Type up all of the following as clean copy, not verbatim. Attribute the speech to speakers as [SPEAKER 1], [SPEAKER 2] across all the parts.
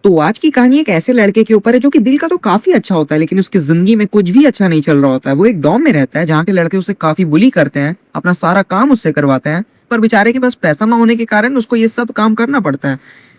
[SPEAKER 1] तो आज की कहानी एक ऐसे लड़के के ऊपर है जो कि दिल का तो काफी अच्छा होता है, लेकिन उसकी जिंदगी में कुछ भी अच्छा नहीं चल रहा होता है। वो एक डॉम में रहता है जहाँ के लड़के उसे काफी बुली करते हैं, अपना सारा काम उससे करवाते हैं, पर बेचारे के पास पैसा ना होने के कारण उसको ये सब काम करना पड़ता है।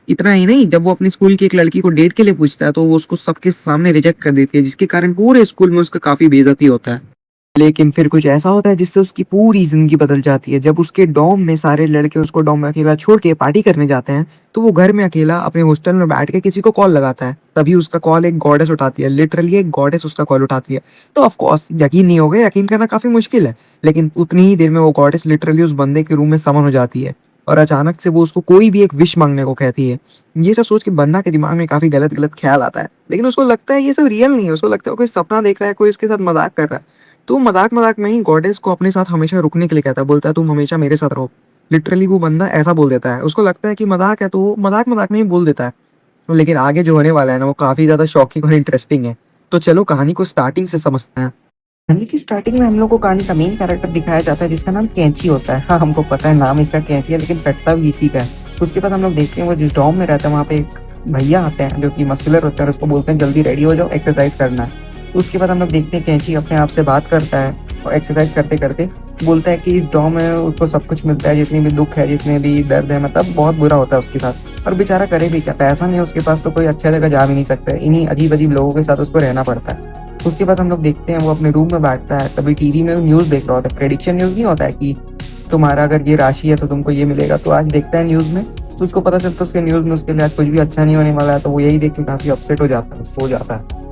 [SPEAKER 1] इतना ही नहीं, जब वो अपनी स्कूल की एक लड़की को डेट के लिए पूछता है तो वो उसको सबके सामने रिजेक्ट कर देती है, जिसके कारण पूरे स्कूल में उसका काफी बेइज्जती होता है। लेकिन फिर कुछ ऐसा होता है जिससे उसकी पूरी ज़िंदगी बदल जाती है। जब उसके डॉर्म में सारे लड़के उसको डॉर्म में अकेला छोड़ के पार्टी करने जाते हैं, तो वो घर में अकेला अपने हॉस्टल में बैठ के किसी को कॉल लगाता है। तभी उसका कॉल एक गॉडेस उठाती है, लिटरली एक गॉडेस उसका कॉल उठाती है। तो ऑफ कोर्स यकीन नहीं होगा, यकीन करना काफ़ी मुश्किल है। लेकिन उतनी ही देर में वो गॉडेस लिटरली उस बंदे के रूम में समन हो जाती है और अचानक से वो उसको कोई भी एक विश माँगने को कहती है। ये सब सोच के बंदा के दिमाग में काफ़ी गलत-गलत ख़्याल आता है। लेकिन उसको लगता है ये सब रियल नहीं है, उसको लगता है कोई सपना देख रहा है, कोई उसके साथ मज़ाक कर रहा है। तो मज़ाक-मज़ाक में ही गॉडेस को अपने साथ हमेशा रुकने के लिए कहता है, बोलता है तुम हमेशा मेरे साथ रहो। लिटरली वो बंदा ऐसा बोल देता है, उसको लगता है कि मज़ाक है तो वो मज़ाक-मज़ाक में ही बोल देता है। लेकिन आगे जो होने वाला है ना वो काफ़ी ज़्यादा शॉकिंग और इंटरेस्टिंग है। तो चलो कहानी को स्टार्टिंग से समझते हैं। कहानी की स्टार्टिंग में हम लोग को कहानी का मेन कैरेक्टर दिखाया जाता है जिसका नाम कैंची होता है। हाँ, हमको पता है नाम इसका कैंची है, लेकिन कटता भी इसी का है। उसके बाद हम लोग देखते हैं वो जिस डॉम में रहता है वहाँ पे एक भैया आते हैं जो कि मस्कुलर होते हैं और उसको बोलते हैं जल्दी रेडी हो जाओ, एक्सरसाइज करना है। उसके बाद हम लोग देखते हैं कैंची अपने आप से बात करता है और एक्सरसाइज करते-करते बोलता है कि इस डॉम में उसको सब कुछ मिलता है, जितनी भी दुःख है, जितने भी दर्द है, मतलब बहुत बुरा होता है उसके साथ। और बेचारा करे भी क्या, पैसा नहीं है उसके पास तो कोई अच्छा जगह जा भी नहीं सकता है। इन्हीं अजीब-अजीब लोगों के साथ उसको रहना पड़ता है। उसके बाद हम लोग देखते हैं वो अपने रूम में बैठता है, तभी टीवी में न्यूज़ देख रहा होता है। प्रेडिक्शन न्यूज़ नहीं होता है कि तुम्हारा अगर ये राशि है तो तुमको ये मिलेगा, तो आज देखता है न्यूज़ में, तो उसको पता चलता है उसके न्यूज़ में उसके लिए आज कुछ भी अच्छा नहीं होने वाला है, तो वो यही देख के काफ़ी अपसेट हो जाता है, सो जाता है।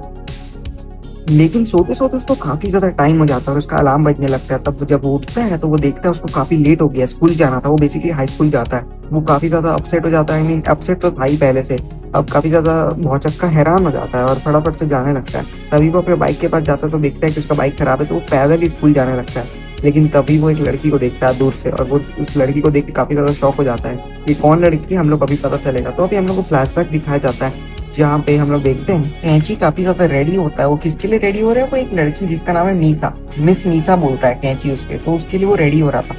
[SPEAKER 1] लेकिन सोते-सोते उसको काफ़ी ज़्यादा टाइम हो जाता है और उसका अलार्म बजने लगता है। तब जब वो उठता है तो वो देखता है उसको काफ़ी लेट हो गया है, स्कूल जाना था। वो बेसिकली हाई स्कूल जाता है। वो काफ़ी ज़्यादा अपसेट हो जाता है, आई मीन अपसेट तो था ही पहले से। अब काफ़ी ज़्यादा भौचक्का हैरान हो जाता है और फटाफट से जाने लगता है। तभी वो अपने बाइक के पास जाता है तो देखता है कि उसका बाइक खराब है, तो वो पैदल ही स्कूल जाने लगता है। लेकिन तभी वो एक लड़की को देखता है दूर से और वो उस लड़की को देख के काफ़ी ज़्यादा शॉक हो जाता है। ये कौन लड़की है हम लोग को अभी पता चलेगा। तो अभी हम लोग को फ्लैशबैक दिखाया जाता है जहाँ पे हम लोग देखते हैं कैंची काफ़ी ज़्यादा रेडी होता है। वो किसके लिए रेडी हो रहा है? वो एक लड़की जिसका नाम है मीसा, मिस मीसा बोलता है कैंची उसके, तो उसके लिए वो रेडी हो रहा था।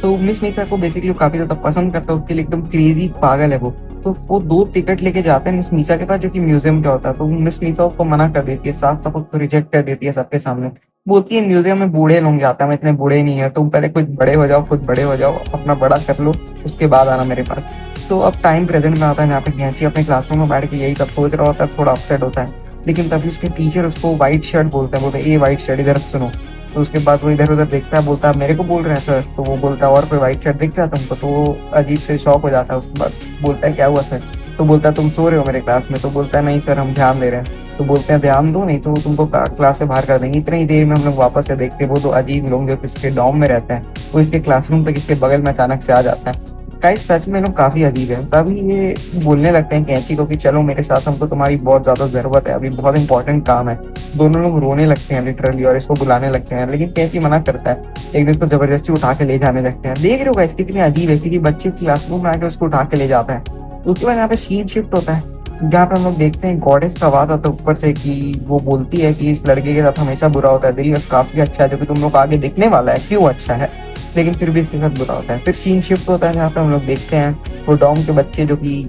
[SPEAKER 1] तो मिस मीसा को बेसिकली वो काफ़ी ज़्यादा पसंद करता है, उसके लिए एकदम क्रेज़ी पागल है वो। तो वो 2 टिकट लेके जाते हैं मिस मीसा के पास जो कि म्यूज़ियम का होता है। तो मिस मीसा उसको मना कर देती है, साफ-साफ उसको रिजेक्ट कर देती है सबके सामने। बोलती है म्यूज़ियम में बूढ़े लोग जाते हैं, हम इतने बूढ़े नहीं हैं, तुम पहले कुछ बड़े हो जाओ, खुद बड़े हो जाओ, अपना बड़ा कर लो, उसके बाद आना मेरे पास। तो अब टाइम प्रेज़ेंट में आता है जहाँ पे कैंची अपने क्लासरूम में बैठ के यही सब सोच रहा होता है, थोड़ा अपसेट होता है। लेकिन तभी उसके टीचर उसको व्हाइट शर्ट बोलते हैं, "ए व्हाइट शर्ट इधर सुनो।" तो उसके बाद वो इधर-उधर देखता है, बोलता है, "मेरे को बोल रहे हैं सर?" तो वो बोलता है, "और कोई व्हाइट शर्ट दिख रहा है तुमको?" तो वो अजीब से शॉक हो जाता है। उसके बाद बोलता है, "क्या हुआ सर?" तो बोलता है, "तुम सो रहे हो मेरे क्लास में?" तो बोलता है, "नहीं सर, हम ध्यान दे रहे हैं।" तो बोलते हैं, "ध्यान दो, नहीं तो तुमको क्लास से बाहर कर देंगे।" इतनी ही देर में हम लोग वापस से देखते हैं वो 2 अजीब लोग जो इसके डॉर्म में रहते हैं, वो इसके क्लासरूम तक इसके बगल में अचानक से आ जाता है। गाइस सच में लोग काफ़ी अजीब है। तभी ये बोलने लगते हैं कैंची को कि चलो मेरे साथ, हमको तुम्हारी बहुत ज़्यादा ज़रूरत है, अभी बहुत इंपॉर्टेंट काम है। दोनों लोग रोने लगते हैं लिटरली और इसको बुलाने लगते हैं, लेकिन कैंची मना करता है। एक दिन इसको ज़बरदस्ती उठा के ले जाने लगते हैं। देख रहे हो गाइस कितनी अजीब है, किसी बच्चे क्लासरूम में आके उसको उठा के ले जाता है। उसके बाद यहाँ पे सीन शिफ्ट होता है, जहाँ पे हम लोग देखते हैं गॉडेस का आवाज़ आता है ऊपर से कि वो बोलती है कि इस लड़के के साथ हमेशा बुरा होता है, दिल काफ़ी अच्छा है, जो कि तुम लोग को आगे दिखने वाला है, क्यों अच्छा है, लेकिन फिर भी इसके साथ बुरा होता है। फिर सीन शिफ्ट होता है जहाँ पे हम लोग देखते हैं वो डॉम के बच्चे जो कि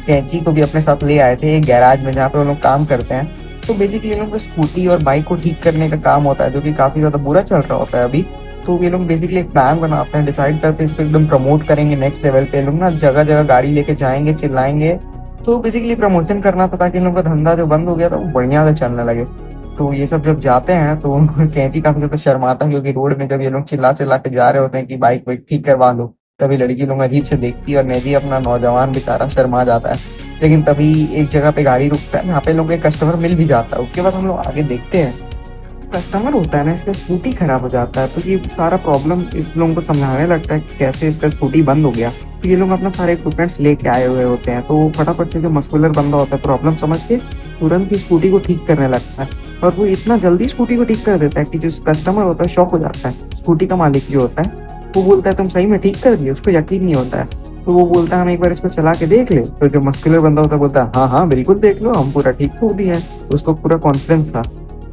[SPEAKER 1] कैंची को भी अपने साथ ले आए थे एक गैराज में जहाँ पे वो लोग काम करते हैं। तो बेसिकली ये लोग को स्कूटी और बाइक को ठीक करने का काम होता है जो कि काफ़ी ज़्यादा बुरा चल रहा होता है अभी। तो ये लोग बेसिकली एक प्लान बनाते हैं, डिसाइड करते हैं इसको एकदम प्रमोट करेंगे नेक्स्ट लेवल पे। ये लोग ना जगह-जगह गाड़ी लेके जाएँगे, चिल्लाएँगे। तो बेसिकली प्रमोशन करना था ताकि इन लोगों का धंधा जो बंद हो गया था वो बढ़िया से चलने लगे। तो ये सब जब जाते हैं तो उनको कैंची काफ़ी ज़्यादा शर्माता है क्योंकि रोड में जब ये लोग चिल्ला-चिल्ला के जा रहे होते हैं कि बाइक वाइक ठीक करवा लो, तभी लड़की लोग अजीब से देखती है और नेजी अपना नौजवान बेचारा शर्मा जाता है। लेकिन तभी एक जगह पे गाड़ी रुकता है जहाँ पे लोग एक कस्टमर मिल भी जाता है। उसके बाद हम लोग आगे देखते हैं कस्टमर होता है ना, इसका स्कूटी खराब हो जाता है, तो ये सारा प्रॉब्लम इस लोगों को समझाने लगता है कि कैसे इसका स्कूटी बंद हो गया। तो ये लोग अपना सारे इक्विपमेंट्स लेके आए हुए होते हैं, तो फटाफट से जो मस्कुलर बंदा होता है प्रॉब्लम समझ के तुरंत ही स्कूटी को ठीक करने लगता है और वो इतना जल्दी स्कूटी को ठीक कर देता है कि जो कस्टमर होता है शॉक हो जाता है। स्कूटी का मालिक जो होता है वो बोलता है, "तुम सही में ठीक कर दिए?" उसको यकीन नहीं होता है। तो वो बोलता है, "हम एक बार इसको चला के देख ले?" तो जो मस्कुलर बंदा होता है बोलता है, "हाँ, हाँ, बिल्कुल देख लो, हम पूरा ठीक कर दिए हैं।" उसको पूरा कॉन्फिडेंस था।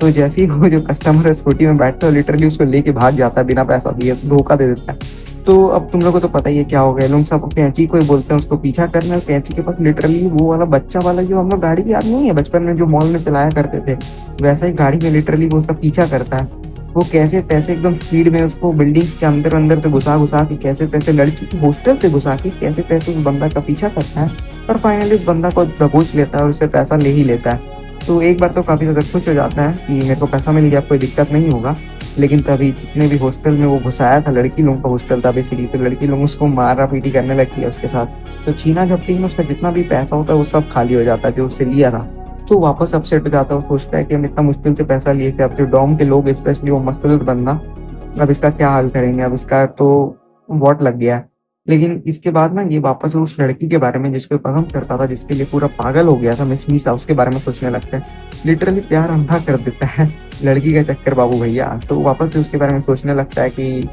[SPEAKER 1] तो जैसे ही वो जो कस्टमर है स्कूटी में बैठता है लिटरली उसको लेके भाग जाता है बिना पैसा दिए, धोखा दे देता है। तो अब तुम लोगों को तो पता ही है क्या हो गया, लोग सब कैंची को ही बोलते हैं उसको पीछा करना, कैंची के पास लिटरली वो वाला बच्चा वाला जो हम लोग गाड़ी याद नहीं है बचपन में जो मॉल में चलाया करते थे, वैसा ही गाड़ी में लिटरली वो उसका पीछा करता है। वो कैसे तैसे एकदम स्पीड में उसको बिल्डिंग्स के अंदर अंदर से घुसा घुसा के कैसे तैसे लड़की की हॉस्टल से घुसा के कैसे तैसे उस बंदा का पीछा करता है और फाइनली उस बंदा को दबोच लेता है और उससे पैसा ले ही लेता है। तो एक बार तो काफ़ी ज़्यादा खुश हो जाता है कि मेरे को पैसा मिल गया, कोई दिक्कत नहीं होगा। लेकिन तभी जितने भी हॉस्टल में वो घुसाया था, लड़की लोगों का हॉस्टल था बेसिकली, तो लड़की लोग उसको मारा-पीटी करने लगती है उसके साथ। तो छीना-झपटी में उसका जितना भी पैसा होता है वो सब खाली हो जाता है जो उससे लिया था। तो वापस अपसेट हो जाता है और सोचता है कि हम इतना मुश्किल से पैसा लिए थे, अब जो डॉम के लोग स्पेशली वो मसलत बंदा, अब इसका क्या हाल करेंगे, अब इसका तो वॉट लग गया है। लेकिन इसके बाद ना ये वापस उस लड़की के बारे में जिसको पसंद करता था, जिसके लिए पूरा पागल हो गया था मिस मीसा, उसके बारे में सोचने लगता है। लिटरली प्यार अंधा कर देता है लड़की का चक्कर बाबू भैया। तो वापस से उसके बारे में सोचने लगता है कि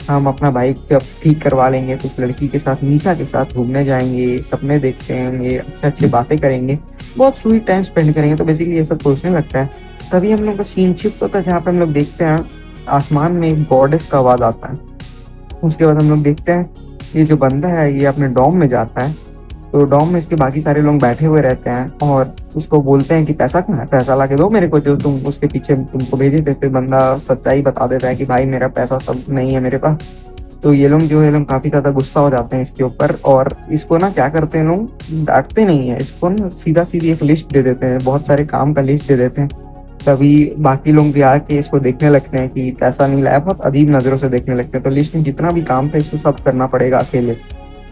[SPEAKER 1] हम अपना बाइक जब ठीक करवा लेंगे तो उस लड़की के साथ, मीसा के साथ घूमने जाएँगे, सपने देखते रहेंगे, अच्छे-अच्छे बातें करेंगे, बहुत स्वीट टाइम स्पेंड करेंगे। तो बेसिकली ये सब सोचने लगता है। तभी हम लोग का सीन शिफ्ट होता है जहाँ पे हम लोग देखते हैं आसमान में एक गॉडेस का आवाज़ आता है। उसके बाद हम लोग देखते हैं ये जो बंदा है ये अपने डॉम में जाता है। तो डॉम में इसके बाकी सारे लोग बैठे हुए रहते हैं और उसको बोलते हैं कि पैसा कहाँ है? पैसा लाके दो मेरे को जो तुम उसके पीछे तुमको भेजे थे। फिर बंदा सच्चाई बता देता है कि भाई मेरा पैसा सब नहीं है मेरे पास। तो ये लोग जो है लोग काफ़ी ज़्यादा गुस्सा हो जाते हैं इसके ऊपर और इसको ना क्या करते हैं लोग, डाँटते नहीं है, इसको ना सीधा-सीधी एक लिस्ट दे देते हैं, बहुत सारे काम का लिस्ट दे देते हैं। तभी बाकी लोग भी आके इसको देखने लगते हैं कि पैसा नहीं लाया, बहुत अजीब नज़रों से देखने लगते हैं। तो लिस्ट में जितना भी काम था इसको सब करना पड़ेगा अकेले।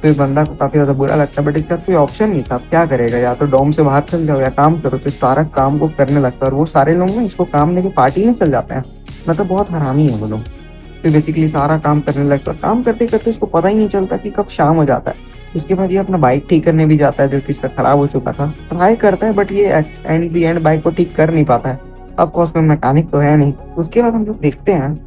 [SPEAKER 1] तो ये बंदा को काफ़ी ज़्यादा बुरा लगता है बट इसका कोई ऑप्शन नहीं था, अब क्या करेगा, या तो डॉम से बाहर चल जाओ या काम करो। तो सारा काम वो करने लगता है और वो सारे लोग ना इसको काम लेके पार्टी में चल जाते हैं। मतलब बहुत हरामी है वो लोग। तो बेसिकली सारा काम करने लगता है, काम करते-करते उसको पता ही नहीं चलता कि कब शाम हो जाता है। उसके बाद ये अपना बाइक ठीक करने भी जाता है जो कि इसका खराब हो चुका था। ट्राई करता है बट ये एट द एंड बाइक को ठीक कर नहीं पाता है। ऑफ कोर्स कोई मैकेनिक तो है नहीं। उसके बाद हम लोग देखते हैं,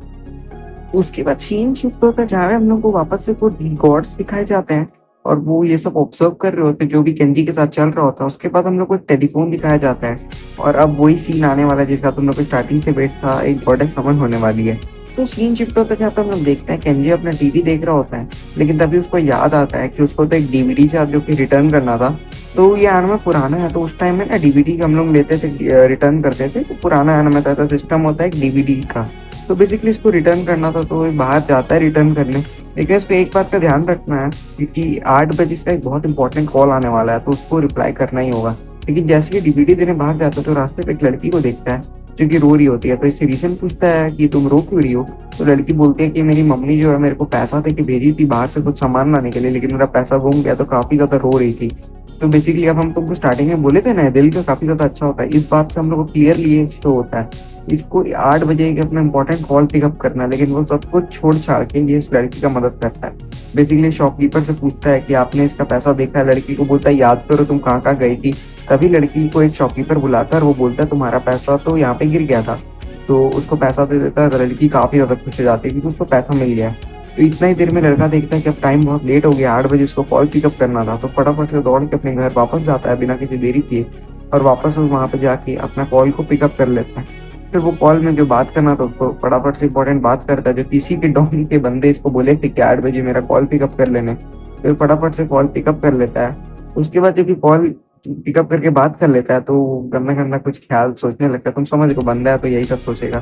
[SPEAKER 1] उसके बाद सीन शिफ्ट होता है जहाँ पे हम लोग को वापस से वो गॉड्स दिखाए जाते हैं और वो ये सब ऑब्जर्व कर रहे होते हैं जो भी केंजी के साथ चल रहा होता है। उसके बाद हम लोग को एक टेलीफोन दिखाया जाता है और अब वही सीन आने वाला है जिसका तुम लोग को स्टार्टिंग से वेट था, एक गॉडेस समन होने वाली है। तो सीन शिफ्ट होता है जहाँ पे हम लोग देखते हैं केंजी अपना टीवी देख रहा होता है, लेकिन तभी उसको याद आता है कि उसको तो एक डीवीडी था जो कि रिटर्न करना था। तो ये एनिमे पुराना है, तो उस टाइम में ना डीवीडी हम लोग लेते थे, रिटर्न करते थे। तो पुराना एनिमे था तो सिस्टम होता है एक डीवीडी का। तो बेसिकली इसको रिटर्न करना था तो ये बाहर जाता है रिटर्न करने। लेकिन उसको एक बात का ध्यान रखना है क्योंकि 8 बजे इसका एक बहुत इंपॉर्टेंट कॉल आने वाला है तो उसको रिप्लाई करना ही होगा। लेकिन जैसे ही डीवीडी देने बाहर जाता है तो रास्ते पे एक लड़की को देखता है जो कि रो रही होती है। तो इससे रीज़न पूछता है कि तुम रो क्यों रही हो? तो लड़की बोलती है कि मेरी मम्मी जो है मेरे को पैसा दे के भेजी थी बाहर से कुछ सामान लाने के लिए, लेकिन मेरा पैसा गुम गया, तो काफ़ी ज़्यादा रो रही थी। तो बेसिकली अब हम तुमको स्टार्टिंग में बोले थे ना दिल का काफ़ी ज़्यादा अच्छा होता है। इस बात से हम लोग को क्लियरली ये शो होता है। इसको 8 बजे एक अपना इम्पोर्टेंट कॉल पिकअप करना है, लेकिन वो सब कुछ छोड़-छाड़ के ये इस लड़की का मदद करता है। बेसिकली शॉपकीपर से पूछता है कि आपने इसका पैसा देखा है? लड़की को बोलता है याद करो तुम कहाँ-कहाँ गई थी? तभी लड़की को एक शॉपकीपर बुलाता है और वो बोलता है तुम्हारा पैसा तो यहाँ पे गिर गया था। तो उसको पैसा दे देता है तो लड़की काफ़ी ज़्यादा खुश हो जाती है क्योंकि उसको पैसा मिल गया है। तो इतना ही देर में लड़का देखता है कि अब टाइम बहुत लेट हो गया, 8 बजे उसको कॉल पिकअप करना था। तो फटाफट से दौड़ के अपने घर वापस जाता है बिना किसी देरी किए और वापस वो वहाँ पे जाके अपना कॉल को पिकअप कर लेता है। फिर वो कॉल में जो बात करना था उसको फटाफट से इम्पोर्टेंट बात करता है, जो किसी के डॉन के बंदे इसको बोले थे कि 8 बजे मेरा कॉल पिकअप कर लेने। फिर फटाफट से कॉल पिकअप कर लेता है। उसके बाद जब ये कॉल पिकअप करके बात कर लेता है तो गंदा-गंदा कुछ ख्याल सोचने लगता है। तुम समझ रहे हो बंदा है तो यही सब सोचेगा।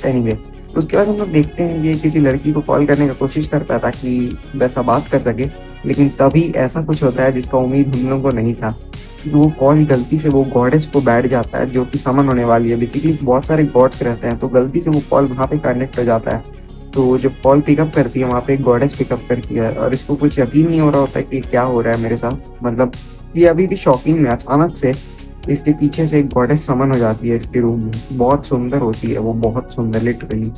[SPEAKER 1] एनीवे, उसके बाद हम लोग देखते हैं ये किसी लड़की को कॉल करने का कोशिश करता है ताकि वैसा बात कर सके, लेकिन तभी ऐसा कुछ होता है जिसका उम्मीद हम लोगों को नहीं था। वो कॉल गलती से वो गॉडेस को बैठ जाता है जो कि समन होने वाली है। बेसिकली बहुत सारे गॉड्स रहते हैं तो गलती से वो कॉल वहाँ पे कनेक्ट हो जाता है। तो जब कॉल पिकअप करती है वहाँ पे एक गॉडेस पिकअप करती है और इसको कुछ यकीन नहीं हो रहा होता है कि क्या हो रहा है मेरे साथ। मतलब ये अभी भी शॉकिंग में अचानक से इसके पीछे से एक गॉडेस समन हो जाती है इसके रूम में। बहुत सुंदर होती है वो, बहुत सुंदर लिटरली,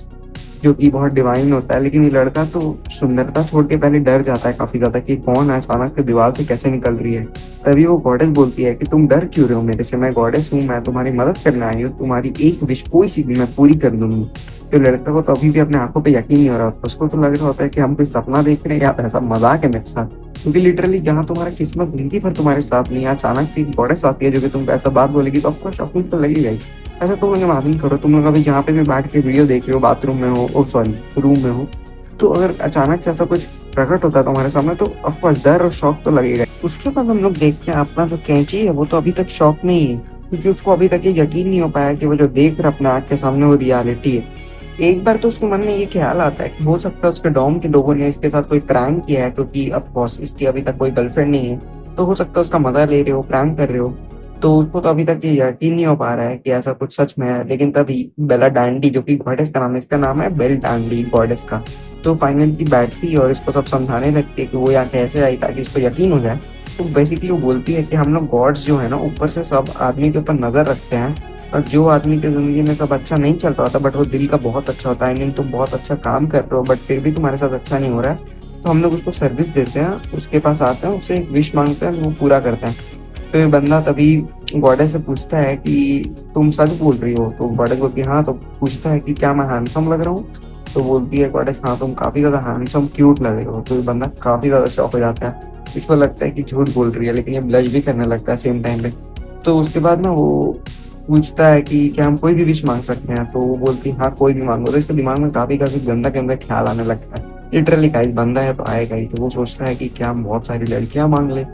[SPEAKER 1] जो कि बहुत डिवाइन होता है। लेकिन ये लड़का तो सुंदरता छोड़ के पहले डर जाता है काफ़ी ज़्यादा कि कौन है, अचानक से दीवार से कैसे निकल रही है। तभी वो गॉडेस बोलती है कि तुम डर क्यों रहे हो मेरे से? मैं गॉडेस हूँ, मैं तुम्हारी मदद करने आई हूँ, तुम्हारी एक विश कोई सी भी मैं पूरी कर दूँगी। तो लड़का को तो अभी भी अपने आँखों पे यकीन नहीं हो रहा होता। उसको तो लग रहा होता है कि हम कोई सपना देख रहे हैं या ऐसा मज़ाक है मेरे साथ। क्योंकि लिटरली जहाँ तुम्हारा किस्मत ज़िंदगी भर तुम्हारे साथ नहीं है, अचानक से एक गॉडेस आती है जो कि तुमको ऐसा बात बोलेगी, तो ऑफ़कोर्स शॉकिंग तो लगेगा ही। ऐसा तुम लोग इमेजिन करो, तुम लोग अभी जहाँ पे भी बैठ के वीडियो देख रहे हो, बाथरूम में हो, ओह सॉरी रूम में हो, तो अगर अचानक से ऐसा कुछ प्रकट होता है तुम्हारे सामने, तो ऑफ़कोर्स डर और शॉक तो लगेगा ही। उसके बाद हम लोग देखते हैं अपना जो कैंची है वो तो अभी तक शॉक में ही है, क्योंकि उसको अभी तक ये यकीन नहीं हो पाया कि वो जो देख रहा है अपने आँख के सामने वो रियलिटी है। एक बार तो उसके मन में ये ख्याल आता है कि हो सकता है उसके डॉम के लोगों ने इसके साथ कोई प्रैंक किया है, क्योंकि ऑफ कोर्स इसकी अभी तक कोई गर्लफ्रेंड नहीं है, तो हो सकता है उसका मजा ले रहे हो, प्रैंक कर रहे हो। तो उसको तो अभी तक ये यकीन नहीं हो पा रहा है कि ऐसा कुछ सच में है, लेकिन तभी बेला डांडी, जो कि गॉडेस का नाम है, इसका नाम है बेल डांडी गॉडेस का, तो फाइनली बैठती है और इसको सब समझाने लगती है कि वो यहाँ कैसे आई ताकि इसको यकीन हो जाए। तो बेसिकली वो बोलती है कि हम लोग गॉड्स जो है ना, ऊपर से सब आदमी के ऊपर नजर रखते हैं, और जो आदमी की ज़िंदगी में सब अच्छा नहीं चल रहा होता बट वो दिल का बहुत अच्छा होता है, आई मीन तुम बहुत अच्छा काम कर रहे हो बट फिर भी तुम्हारे साथ अच्छा नहीं हो रहा है, तो हम लोग उसको सर्विस देते हैं, उसके पास आते हैं, उससे एक विश मांगते हैं, वो पूरा करते हैं। तो ये बंदा तभी गॉडेस से पूछता है कि तुम सच बोल रही हो? तो गॉडेस बोलती है हाँ। तो पूछता है कि क्या मैं हैंडसम लग रहा हूँ? तो बोलती है गॉडेस हाँ तुम काफ़ी ज़्यादा हैंडसम क्यूट लग रहे हो। तो ये बंदा काफ़ी ज़्यादा शॉक हो जाता है, इसको लगता है कि झूठ बोल रही है, लेकिन ये ब्लश भी करने लगता है सेम टाइम पे। तो उसके बाद ना वो पूछता है कि क्या हम कोई भी विश मांग सकते हैं? तो वो बोलती है हाँ कोई भी मांगो। तो इसके दिमाग में काफी काफी गंदा गंदा ख्याल आने लगता है, लिटरली गाइस बंदा है तो आएगा ही। तो वो सोचता है कि क्या हम बहुत सारी लड़कियां मांग ले,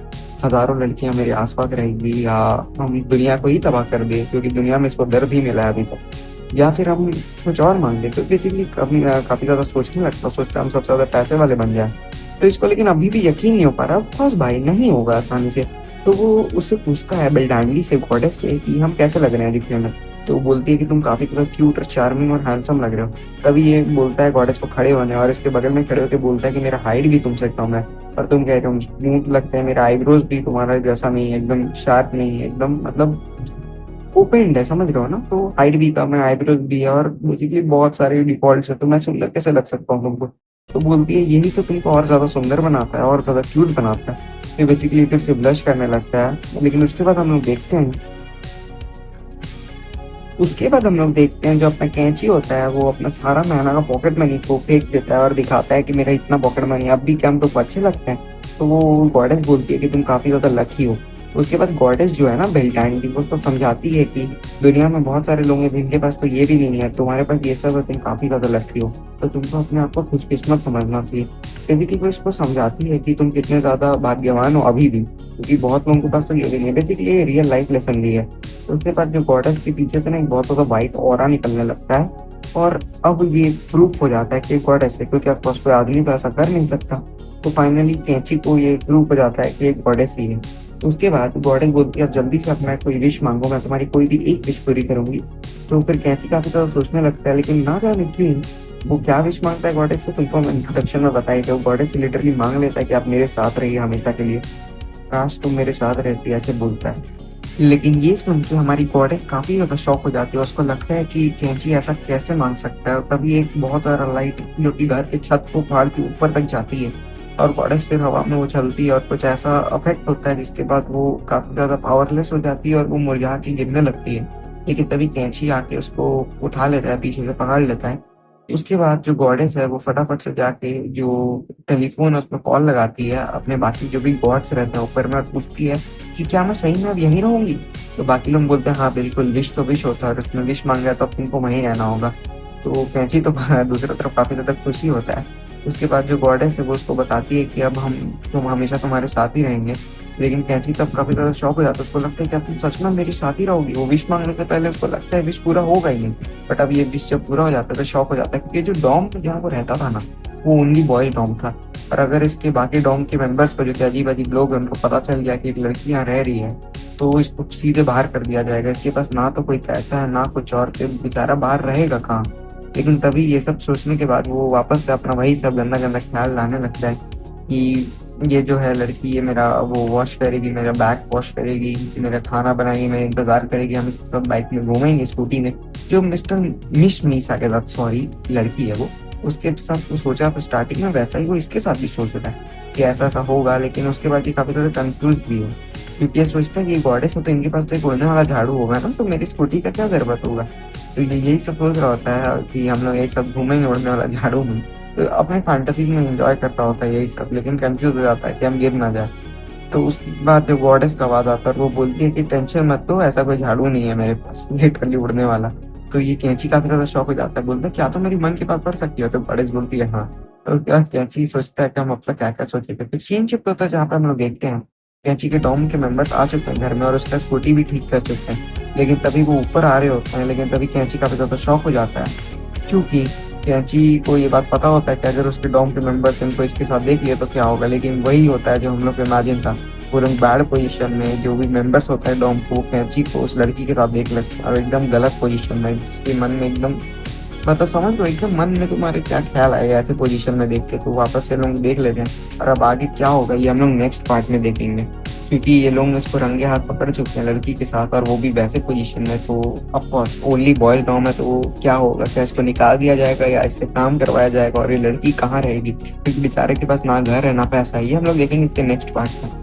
[SPEAKER 1] हजारों लड़कियां मेरे आसपास रहेंगी, या हम दुनिया को ही तबाह कर दे क्योंकि दुनिया में इसको दर्द ही मिला है अभी तक, या फिर हम कुछ और मांग ले। तो बेसिकली काफी ज्यादा सोचने लगता है, सोचता है हम सबसे ज्यादा पैसे वाले बन जाए। तो इसको लेकिन अभी भी यकीन नहीं हो पा रहा, ऑफ कोर्स भाई नहीं होगा आसानी से। तो वो उससे पूछता है बेल्डांडी से, गॉडेस से, कि हम कैसे लग रहे हैं दिखने में? तो वो बोलती है कि तुम काफी ज्यादा क्यूट और चार्मिंग और हैंडसम लग रहे हो। तभी ये बोलता है गॉडेस को खड़े होने, और इसके बगल में खड़े होकर बोलता है कि मेरा हाइट भी तुमसे कम है, और तुम कह रहे हो स्मूथ लगते हैं, मेरा आईब्रोज भी तुम्हारा जैसा नहीं है, एकदम शार्प नहीं है, एकदम मतलब ओपेंड है, समझ रहे हो ना? तो हाइट भी कम है, आईब्रोज भी है, और बेसिकली बहुत सारे डिफॉल्ट है, तो मैं सुंदर कैसे लग सकता हूँ तुमको? तो बोलती है यही तो तुमको और ज्यादा सुंदर बनाता है और ज्यादा क्यूट बनाता है। फिर बेसिकली फिर से ब्लश करने लगता है, लेकिन उसके बाद हम लोग देखते हैं जो अपना कैंची होता है वो अपना सारा महीना का पॉकेट मनी को फेंक देता है और दिखाता है कि मेरा इतना पॉकेट मनी, अब भी क्या हम तुमको अच्छे लगते हैं? तो वो गॉडेस बोलती है कि तुम काफी ज्यादा लकी हो। उसके बाद गॉडेस जो है ना बेल्टाइन की, वो तो समझाती है कि दुनिया में बहुत सारे लोग हैं जिनके पास तो ये भी नहीं है, तुम्हारे पास ये सब है, तुम काफी ज्यादा लकी हो, तो तुमको अपने आप को खुशकिस्मत समझना चाहिए। बेसिकली वो इसको समझाती है कि तुम कितने ज्यादा भाग्यवान हो अभी भी, क्योंकि बहुत लोगों के पास तो ये भी नहीं है। बेसिकली ये रियल लाइफ लेसन भी है। तो उसके बाद जो गॉडेस के पीछे से ना एक बहुत ज्यादा वाइट ऑरा निकलने लगता है, और अब ये प्रूफ हो जाता है कि गॉडेस है, क्योंकि ऑफकोर्स कोई आदमी तो ऐसा कर नहीं सकता। तो फाइनली कैंची को ये प्रूफ हो जाता है कि एक गॉडेस ही है। तो उसके बाद गॉडेस बोलती है अब जल्दी से अपना कोई विश मांगो, मैं तुम्हारी कोई भी एक विश पूरी करूंगी। तो फिर कैंची काफी ज्यादा सोचने लगता है, लेकिन ना जाने क्यों वो क्या विश मांगता है गॉडेस से, तुमको हम इंट्रोडक्शन में बताई थे। वो गॉडेस से लिटरली मांग लेता है कि आप मेरे साथ रहिए हमेशा के लिए, काश तुम मेरे साथ रहती, ऐसे बोलता है। लेकिन ये सुन के हमारी गॉडेस काफी ज्यादा शॉक हो जाती है, उसको लगता है कि कैंची ऐसा कैसे मांग सकता है। तभी एक बहुत सारा लाइट जो कि घर के छत को फाड़ के ऊपर तक जाती है, और गॉडेस फिर हवा में उछलती है, और कुछ ऐसा अफेक्ट होता है जिसके बाद वो काफी ज्यादा पावरलेस हो जाती है और वो मुरझा के गिरने लगती है। लेकिन तभी कैंची आके उसको उठा लेता है, पीछे से पकड़ लेता है। उसके बाद जो गॉडेस है वो फटाफट से जाके जो टेलीफोन है उसमें कॉल लगाती है अपने बाकी जो भी गॉड्स रहते हैं ऊपर में, और पूछती है कि क्या मैं सही में अब यहीं रहूंगी? तो बाकी लोग बोलते हैं हाँ बिल्कुल, विश तो विश होता है, और उसमें विश मांगा तो अब तुमको वहीं रहना होगा। तो कैंची तो दूसरी तरफ काफी ज्यादा खुशी होता है। उसके बाद जो गॉडेस है वो उसको बताती है कि अब तुम हमेशा तुम्हारे साथ ही रहेंगे। लेकिन कैंची तब काफी ज्यादा शॉक हो जाता है, उसको लगता है कि अब तुम सच में मेरे साथ ही रहोगी। वो विश मांगने से पहले उसको लगता है विश पूरा होगा ही नहीं, बट अब ये विश जब पूरा हो जाता है तो शॉक हो जाता है, क्योंकि जो डॉम जहाँ वो रहता था ना, वो ओनली बॉयज डॉम था। और अगर इसके बाकी डॉम के मेंबर्स को, जो कि अजीब अजीब लोग हैं, उनको पता चल गया कि एक लड़की यहाँ रह रही है, तो इसको सीधे बाहर कर दिया जाएगा। इसके पास ना तो कोई पैसा है ना कुछ और, तो बेचारा बाहर रहेगा कहाँ? लेकिन तभी ये सब सोचने के बाद वो वापस से अपना वही सब गंदा गंदा ख्याल लाने लगता है कि ये जो है लड़की, ये मेरा वो वॉश करेगी, मेरा बैग वॉश करेगी, मेरा खाना बनाएगी, मेरा इंतजार करेगी, हम इसके साथ बाइक में घूमेंगे, स्कूटी में। जो मिस मीसा के साथ, सॉरी, लड़की है वो, उसके साथ वो सोचा था स्टार्टिंग में, वैसा ही वो इसके साथ भी सोच रहा है कि ऐसा ऐसा होगा। लेकिन उसके बाद ये काफी ज्यादा कंफ्यूज भी है, क्योंकि ये सोचता है कि गॉडेस है तो इनके पास तो एक उड़ने वाला झाड़ू होगा ना, तो मेरी स्कूटी का क्या जरूरत होगा? तो ये यही सब सोच रहा होता है कि हम लोग एक साथ घूमेंगे उड़ने वाला झाड़ू में। तो अपने फैंटेसीज में एंजॉय कर रहा होता है यही सब, लेकिन कंफ्यूज हो जाता है कि हम गिर ना जाए। तो उसके बाद जब गॉडेस का आवाज आता है, वो बोलती है कि टेंशन मत लो, ऐसा कोई झाड़ू नहीं है मेरे पास लिटरली उड़ने वाला। तो ये कैंची काफी ज्यादा शॉक हो जाता है, बोलता है क्या तुम मेरी मन की बात पढ़ सकती हो? तो गॉडेस बोलती है हाँ। तो उसके बाद कैंची सोचता है कि हम अब तक क्या क्या सोचे थे। फिर सीन शिफ्ट होता है जहाँ पे हम लोग देखते हैं कैंची के डॉम के मेंबर्स आ चुके हैं घर में और उसका स्कूटी भी ठीक कर चुके हैं, लेकिन तभी वो ऊपर आ रहे होते हैं। लेकिन तभी कैंची काफी ज्यादा शॉक हो जाता है, क्योंकि कैंची को ये बात पता होता है कि अगर उसके डॉम के मेंबर्स इनको इसके साथ देख लिए तो क्या होगा, लेकिन वही होता है जो हम लोग को इमेजिन था। वो लोग बैड पोजीशन में, जो भी मेंबर्स होता है डॉम को, कैंची को उस लड़की के साथ देख लेते हैं और एकदम गलत पोजीशन में, जिसके मन में एकदम, मतलब समझ लो एकदम मन में तुम्हारे क्या ख्याल आएगा ऐसे पोजीशन में देख के। तो वापस से लोग देख लेते हैं और अब आगे क्या होगा ये हम लोग नेक्स्ट पार्ट में देखेंगे, क्योंकि ये लोग उसको रंगे हाथ पकड़ चुके हैं लड़की के साथ और वो भी वैसे पोजीशन में। तो ऑफकोर्स ओनली बॉयज डॉम है, तो क्या होगा, क्या इसको निकाल दिया जाएगा या इससे काम करवाया जाएगा और ये लड़की कहाँ रहेगी, क्योंकि बेचारे के पास ना घर है ना पैसा। ये हम लोग देखेंगे इसके नेक्स्ट पार्ट में।